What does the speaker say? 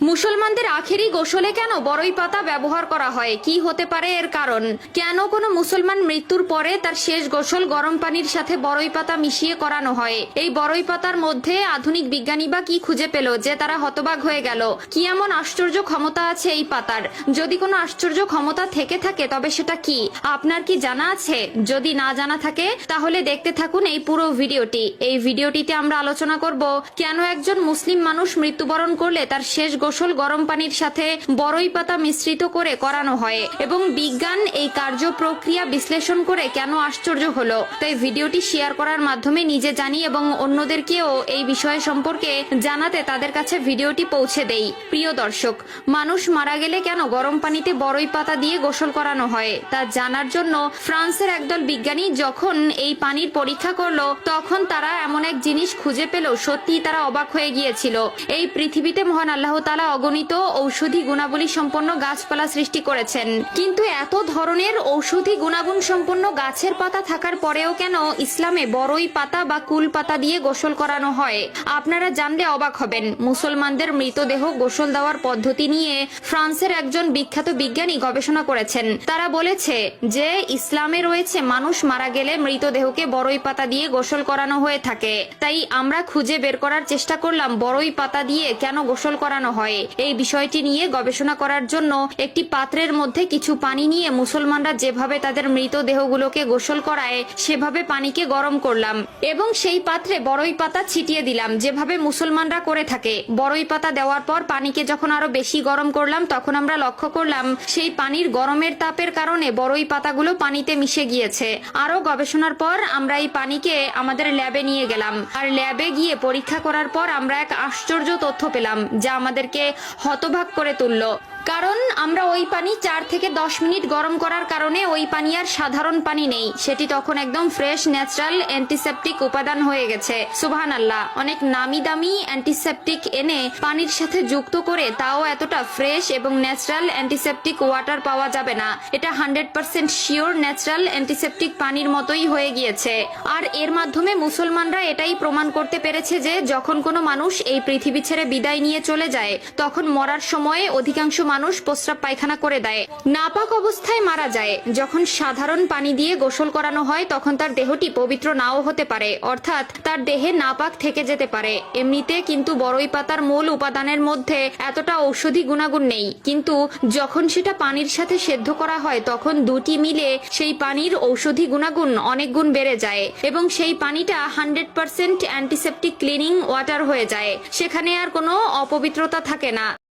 মুসলমানদের আখেরি গোসলে কেন বড়ই পাতা ব্যবহার করা হয়? কি হতে পারে এর কারণ? কেন কোনো মুসলমান মৃত্যুর পরে তার শেষ গোসল গরম পানির সাথে বড়ই পাতা মিশিয়ে করানো হয়? এই বড়ই পাতার মধ্যে আধুনিক বিজ্ঞানী বা কি খুঁজে পেল যে তারা হতবাক হয়ে গেল? কি এমন আশ্চর্য ক্ষমতা আছে এই পাতার? যদি কোনো আশ্চর্য ক্ষমতা থেকে থাকে তবে সেটা কি? আপনার কি জানা আছে? যদি না জানা থাকে তাহলে দেখতে থাকুন এই পুরো ভিডিওটি। এই ভিডিওটিতে আমরা আলোচনা করব কেন একজন মুসলিম মানুষ মৃত্যুবরণ করলে তার শেষ গোসল গরম পানির সাথে বড়ই পাতা মিশ্রিত করে করানো হয়, এবং বিজ্ঞান এই কার্য প্রক্রিয়া বিশ্লেষণ করে কেন আশ্চর্য হলো। তাই ভিডিওটি শেয়ার করার মাধ্যমে নিজে জানি এবং অন্যদেরকেও এই বিষয় সম্পর্কে জানাতে তাদের কাছে ভিডিওটি পৌঁছে দেই। প্রিয় দর্শক, মানুষ মারা গেলে কেন গরম পানিতে বড়ই পাতা দিয়ে গোসল করানো হয় তা জানার জন্য ফ্রান্সের একদল বিজ্ঞানী যখন এই পানির পরীক্ষা করলো তখন তারা এমন এক জিনিস খুঁজে পেল, সত্যি তারা অবাক হয়ে গিয়েছিল। এই পৃথিবীতে মহান আল্লাহ তাআলা অগণিত ঔষধি গুণাবলী সম্পন্ন গাছপালা সৃষ্টি করেছেন, কিন্তু এত ধরনের ঔষধি গুণাগুণ সম্পন্ন গাছের পাতা থাকার পরেও কেন ইসলামে বড়ই পাতা বা কুল পাতা দিয়ে গোসল করানো হয়? আপনারা জানলে অবাক হবেন। মুসলমানদের মৃতদেহ গোসল দেওয়ার পদ্ধতি নিয়ে ফ্রান্সের একজন বিখ্যাত বিজ্ঞানী গবেষণা করেছেন। তারা বলেছে যে ইসলামে রয়েছে মানুষ মারা গেলে মৃতদেহকে বড়ই পাতা দিয়ে গোসল করানো হয়ে থাকে। তাই আমরা খুঁজে বের করার চেষ্টা করলাম বড়ই পাতা দিয়ে কেন গোসল করানো হয়। এই বিষয়টি নিয়ে গবেষণা করার জন্য একটি পাত্রের মধ্যে কিছু পানি নিয়ে মুসলমানরা যেভাবে তাদের মৃতদেহগুলোকে গোসল করায় সেভাবে পানিকে গরম করলাম এবং সেই পাত্রে বড়ই পাতা ছিটিয়ে দিলাম যেভাবে মুসলমানরা করে থাকে। বড়ই পাতা দেওয়ার পর পানিকে যখন আরো বেশি গরম করলাম তখন আমরা লক্ষ্য করলাম সেই পানির গরমের তাপের কারণে বড়ই পাতাগুলো পানিতে মিশে গিয়েছে। আরো গবেষণার পর আমরা এই পানিকে আমাদের ল্যাবে নিয়ে গেলাম, আর ল্যাবে গিয়ে পরীক্ষা করার পর আমরা এক আশ্চর্য তথ্য পেলাম যা আমাদেরকে হতবাক করে তুলল। কারণ আমরা ওই পানি 4 থেকে 10 মিনিট গরম করার কারণে ওই পানি আর সাধারণ পানি নেই, সেটি তখন একদম ফ্রেশ ন্যাচারাল অ্যান্টিসেপটিক উপাদান হয়ে গেছে। সুবহানাল্লাহ, অনেক নামি দামি অ্যান্টিসেপটিক এনে পানির সাথে যুক্ত করে তাও এতটা ফ্রেশ এবং ন্যাচারাল অ্যান্টিসেপটিক ওয়াটার পাওয়া যাবে না। এটা 100% শিওর ন্যাচারাল অ্যান্টিসেপটিক পানির মতোই হয়ে গিয়েছে। আর এর মাধ্যমে মুসলমানরা এটাই প্রমাণ করতে পেরেছে যে যখন কোনো মানুষ এই পৃথিবী ছেড়ে বিদায় নিয়ে চলে যায় তখন মরার সময়ে অধিকাংশ মানুষ প্রস্রাব পায়খানা করে দেয়, নাপাক অবস্থায় মারা যায়। যখন সাধারণ পানি দিয়ে গোসল করানো হয় তখন তার দেহটি পবিত্র নাও হতে পারে, অর্থাৎ তার দেহে নাপাক থেকে যেতে পারে এমনিতে। কিন্তু বড়ই পাতার মূল উপাদানের মধ্যে এতটা ঔষধি গুণাগুণ নেই, কিন্তু যখন সেটা পানির সাথে সেদ্ধ করা হয় তখন দুটি মিলে সেই পানির ঔষধি গুণাগুণ অনেক গুণ বেড়ে যায় এবং সেই পানিটা 100% অ্যান্টিসেপটিক ক্লিনিং ওয়াটার হয়ে যায়। সেখানে আর কোনো অপবিত্রতা থাকে না।